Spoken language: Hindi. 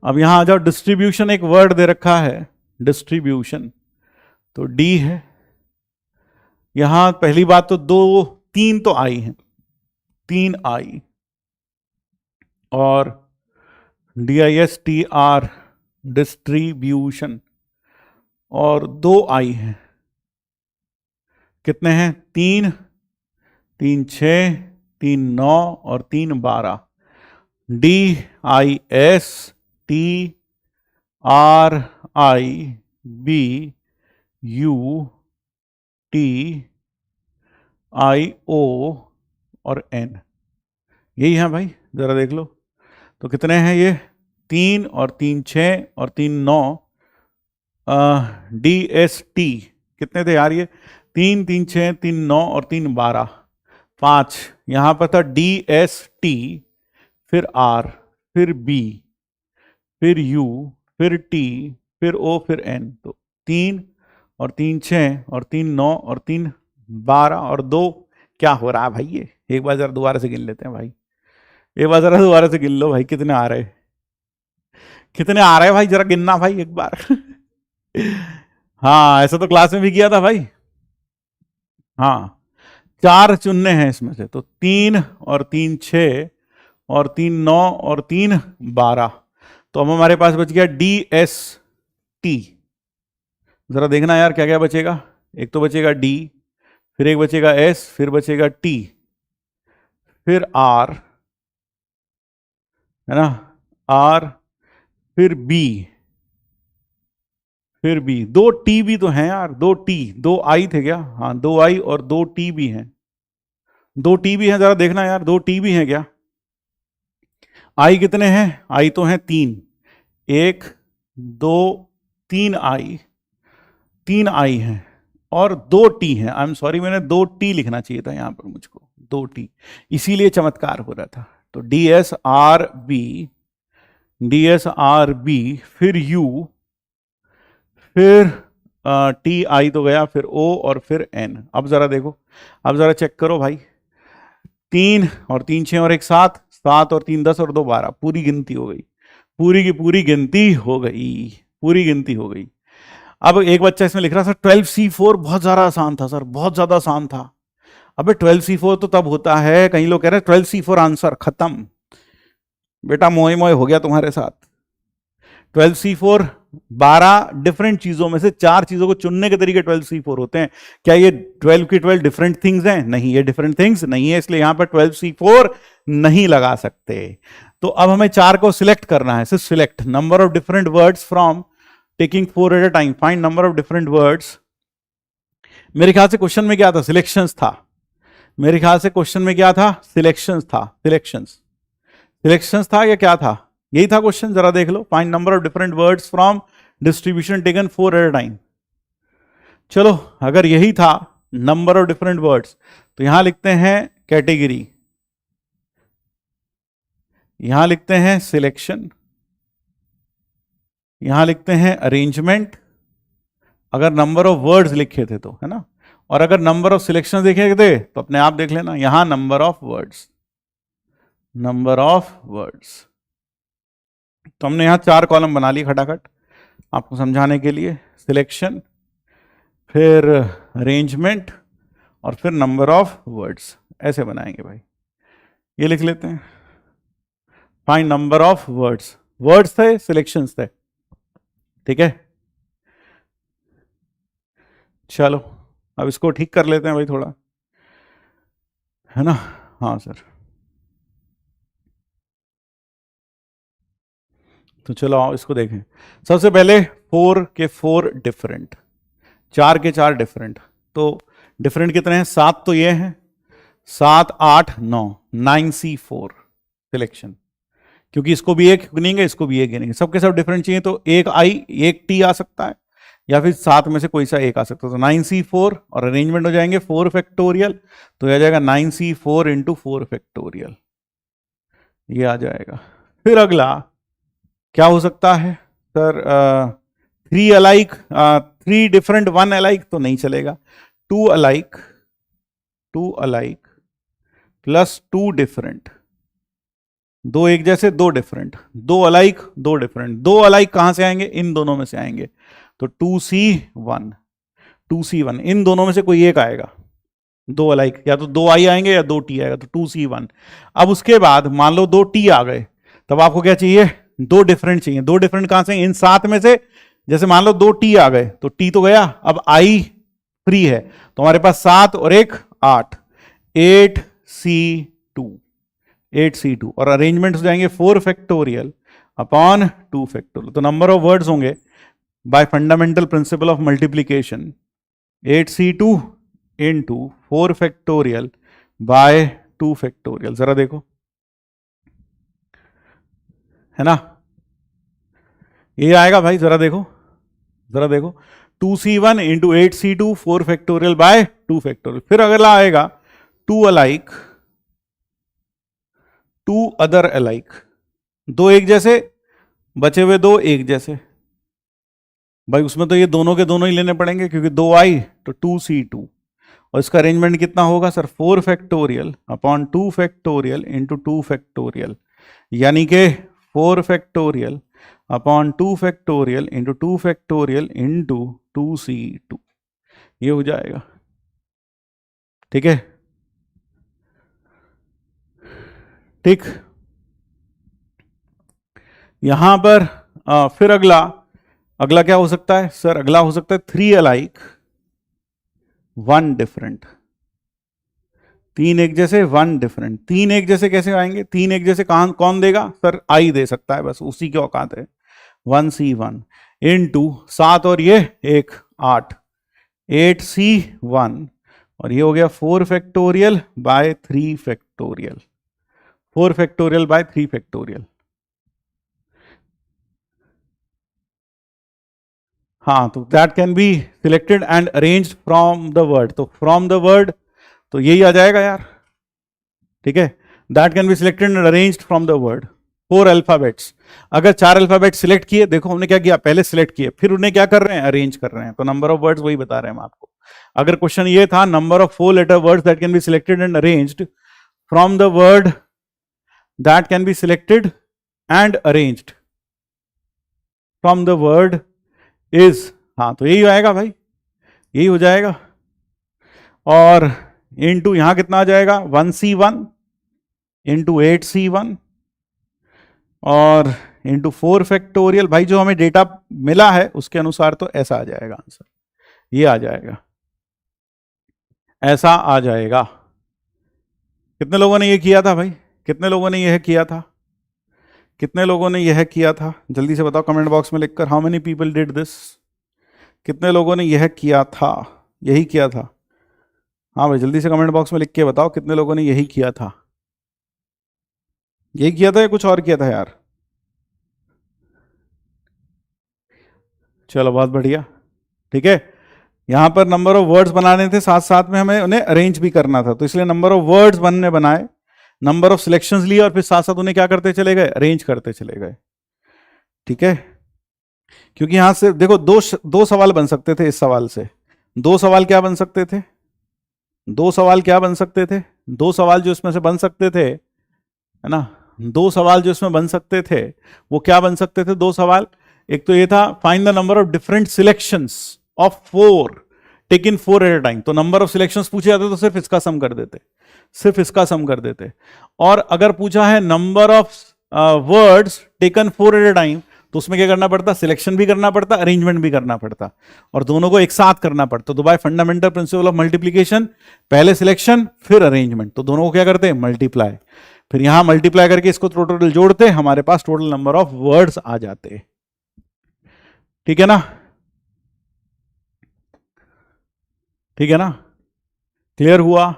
अब यहां आ जाओ, डिस्ट्रीब्यूशन एक वर्ड दे रखा है, डिस्ट्रीब्यूशन, तो डी है। यहां पहली बात तो दो, तीन तो आई है, तीन आई, और DISTR डिस्ट्रीब्यूशन, और दो आई है। कितने हैं? तीन, तीन 6, तीन 9 और तीन 12। DISTRIBUTIO और N, यही है भाई, जरा देख लो। तो कितने हैं ये? तीन और तीन 6 और तीन 9। DST कितने थे यार ये? तीन, तीन 6, तीन 9 और तीन 12, 5। यहां पर था DST, फिर R, फिर B, फिर U, फिर T, फिर O, फिर N। तो तीन और तीन 6 और तीन 9 और तीन 12 और दो। क्या हो रहा है भाई ये? एक बार जरा दोबारा से गिन लेते हैं भाई, एक बार जरा दोबारा से गिन लो भाई, कितने आ रहे, कितने आ रहे हैं भाई, जरा गिनना भाई एक बार। हाँ, ऐसा तो क्लास में भी किया था भाई। हाँ, चार चुनने हैं इसमें से, तो तीन और तीन 6 और तीन 9 और तीन 12। तो अब हमारे पास बच गया DST। जरा देखना यार क्या क्या बचेगा। एक तो बचेगा D, फिर एक बचेगा S, फिर बचेगा T, फिर R, है ना, R, फिर B, फिर B। दो T भी तो हैं यार, दो T, दो I थे क्या? हाँ, दो I और दो T भी हैं, दो T भी हैं, जरा देखना यार, दो T भी हैं क्या? I कितने हैं? I तो हैं तीन, एक, दो, तीन I, तीन I हैं, और दो T हैं। आई एम सॉरी, मैंने दो T लिखना चाहिए था यहां पर मुझको, दो T, इसीलिए चमत्कार हो रहा था। तो DSRB, फिर U, फिर TI तो गया, फिर O और फिर N। अब जरा देखो, अब जरा चेक करो भाई, तीन और तीन 6 और एक 7, 7 और तीन 10 और दो 12, पूरी गिनती हो गई, पूरी की पूरी गिनती हो गई, पूरी गिनती हो गई। अब एक बच्चा इसमें लिख रहा था 12C4 बहुत ज्यादा आसान था सर, बहुत ज्यादा आसान था। अबे 12C4 तो तब होता है, कहीं लोग कह रहे हैं 12C4 आंसर खत्म। बेटा मोए मोए हो गया तुम्हारे साथ। 12C4 12 डिफरेंट चीजों में से 4 चीजों को चुनने के तरीके 12C4 होते हैं। क्या ये 12 की 12 डिफरेंट थिंग्स हैं? नहीं, ये डिफरेंट थिंग्स नहीं है, इसलिए यहां पर 12C4 नहीं लगा सकते। तो अब हमें 4 को सिलेक्ट करना है, सिर्फ select number of different words from taking 4 at a time, find number of different words. मेरे ख्याल से क्वेश्चन में क्या था? सिलेक्शंस था। मेरे ख्याल से क्वेश्चन में क्या था? सिलेक्शंस था, सिलेक्शंस था या क्या था? यही था क्वेश्चन, जरा देख लो। Find number of different words from distribution taken 4 at a time. चलो, अगर यही था नंबर ऑफ डिफरेंट वर्ड्स, तो यहां लिखते हैं कैटेगरी, यहां लिखते हैं सिलेक्शन, यहां लिखते हैं अरेंजमेंट, अगर नंबर ऑफ वर्ड्स लिखे थे तो, है ना। और अगर नंबर ऑफ सिलेक्शन देखे थे तो अपने आप देख लेना, यहां number of words, number of words. तो हमने यहां 4 कॉलम बना लिए खटाखट आपको समझाने के लिए। सिलेक्शन, फिर अरेंजमेंट, और फिर नंबर ऑफ वर्ड्स, ऐसे बनाएंगे भाई। ये लिख लेते हैं, find number of words. Words थे, सिलेक्शंस थे, ठीक है। चलो, अब इसको ठीक कर लेते हैं भाई थोड़ा, है ना। हाँ सर, तो चलो आओ इसको देखें। सबसे पहले 4 के 4 डिफरेंट, 4 के 4 डिफरेंट। तो डिफरेंट कितने हैं? 7 तो ये हैं, 7 8 9, 9C4 सिलेक्शन, क्योंकि इसको भी एक गिनेंगे, इसको भी एक गिनेंगे, सबके सब डिफरेंट चाहिए। तो एक आई, एक टी आ सकता है, या फिर 7 में से कोई सा एक आ सकता है। तो 9C4 और अरेंजमेंट हो जाएंगे 4 फैक्टोरियल, तो यह आ जाएगा 9C4 इंटू 4 फैक्टोरियल, ये आ जाएगा। फिर अगला क्या हो सकता है सर? 3 अलाइक, 3 डिफरेंट 1 अलाइक तो नहीं चलेगा। 2 अलाइक, 2 अलाइक प्लस 2 डिफरेंट, दो एक जैसे, दो डिफरेंट, दो अलाइक, दो डिफरेंट। दो अलाइक कहां से आएंगे? इन दोनों में से आएंगे। तो 2C1, 2C1, इन दोनों में से कोई एक आएगा। दो अलाइक, या तो 2I आएंगे या 2T आएगा, तो 2C1। अब उसके बाद मान लो 2T आ गए, तब आपको क्या चाहिए? दो डिफरेंट चाहिए। दो डिफरेंट कहां से? इन 7 में से। जैसे मान लो 2T आ गए, तो T तो गया, अब I फ्री है, तो हमारे पास 7 और एक 8, 8C2, 8C2। और अरेंजमेंट हो जाएंगे 4 फैक्टोरियल अपॉन 2 फैक्टोरियल। तो नंबर ऑफ वर्ड्स होंगे bye fundamental principle of multiplication 8C2 into 4 factorial by 2 factorial. जरा देखो, है ना? ये आएगा भाई, जरा देखो, जरा देखो, 2C1 into 8C2 4 factorial by 2 factorial. फिर अगला आएगा 2 अलाइक, 2 अदर अलाइक। दो एक जैसे, बचे हुए दो एक जैसे। भाई उसमें तो ये दोनों के दोनों ही लेने पड़ेंगे, क्योंकि 2I तो 2C2। और इसका अरेंजमेंट कितना होगा sir? 4 factorial upon 2 factorial into 2 factorial, यानी कि 4 factorial upon 2 factorial into 2 factorial into 2C2। ये हो जाएगा, ठीक है? ठीक। यहां पर फिर अगला, अगला क्या हो सकता है सर? अगला हो सकता है 3 अलाइक 1 डिफरेंट। तीन एक जैसे 1 डिफरेंट। तीन एक जैसे कैसे आएंगे? तीन एक जैसे कौन देगा सर? I दे सकता है, बस उसी के औकात है। 1C1 इंटू 7 और ये एक 8, 8C1। और ये हो गया 4 factorial by 3 factorial, 4 factorial by 3 factorial. हाँ, तो that can be selected and arranged from the word. तो फ्रॉम द वर्ड तो यही आ जाएगा यार, ठीक है? That can be selected and arranged from the word. 4 alphabets. अगर 4 अल्फाबेट सिलेक्ट किए, देखो हमने क्या किया, पहले सिलेक्ट किए, फिर उन्हें क्या कर रहे हैं? अरेंज कर रहे हैं। तो नंबर ऑफ वर्ड्स वही बता रहे हैं हम आपको। अगर क्वेश्चन ये था number of 4 letter words that can be selected and arranged from the word that can be selected and arranged from the word is, हाँ तो यही आएगा भाई, यही हो जाएगा। और इंटू यहां कितना आ जाएगा? 1C1 इंटू 8C1 और इंटू 4 फैक्टोरियल। भाई जो हमें डेटा मिला है उसके अनुसार तो ऐसा आ जाएगा आंसर, ये आ जाएगा, ऐसा आ जाएगा। कितने लोगों ने ये किया था भाई? कितने लोगों ने यह किया था? कितने लोगों ने यह किया था? जल्दी से बताओ कमेंट बॉक्स में लिखकर, how many people did this? कितने लोगों ने यह किया था? यही किया था? हाँ भाई जल्दी से कमेंट बॉक्स में लिख के बताओ कितने लोगों ने यही किया था। यही किया था या कुछ और किया था यार? चलो बहुत बढ़िया, ठीक है। यहां पर नंबर ऑफ वर्ड्स बनाने थे, साथ साथ में हमें उन्हें अरेंज भी करना था, तो इसलिए नंबर ऑफ वर्ड्स बनने बनाए, नंबर ऑफ सिलेक्शंस लिए, और फिर साथ साथ उन्हें क्या करते चले गए? अरेंज करते चले गए, ठीक है। क्योंकि यहां से देखो दो सवाल बन सकते थे इस सवाल से। दो सवाल क्या बन सकते थे? दो सवाल क्या बन सकते थे? दो सवाल जो इसमें से बन सकते थे, है ना, दो सवाल जो इसमें बन सकते थे वो क्या बन सकते थे? दो सवाल, एक तो ये था find the number of different selections of 4 taken 4 at a time. तो नंबर ऑफ सिलेक्शंस पूछे जाते तो सिर्फ इसका सम कर देते, सिर्फ इसका सम कर देते। और अगर पूछा है number of words taken 4 at a time, तो उसमें क्या करना पड़ता? सिलेक्शन भी करना पड़ता, अरेंजमेंट भी करना पड़ता, और दोनों को एक साथ करना पड़ता। तो bye fundamental principle of multiplication पहले सिलेक्शन फिर अरेंजमेंट, तो दोनों को क्या करते हैं? मल्टीप्लाई। फिर यहां मल्टीप्लाई करके इसको टोटल जोड़ते, हमारे पास टोटल नंबर ऑफ वर्ड्स आ जाते, ठीक है ना? ठीक है ना? क्लियर हुआ?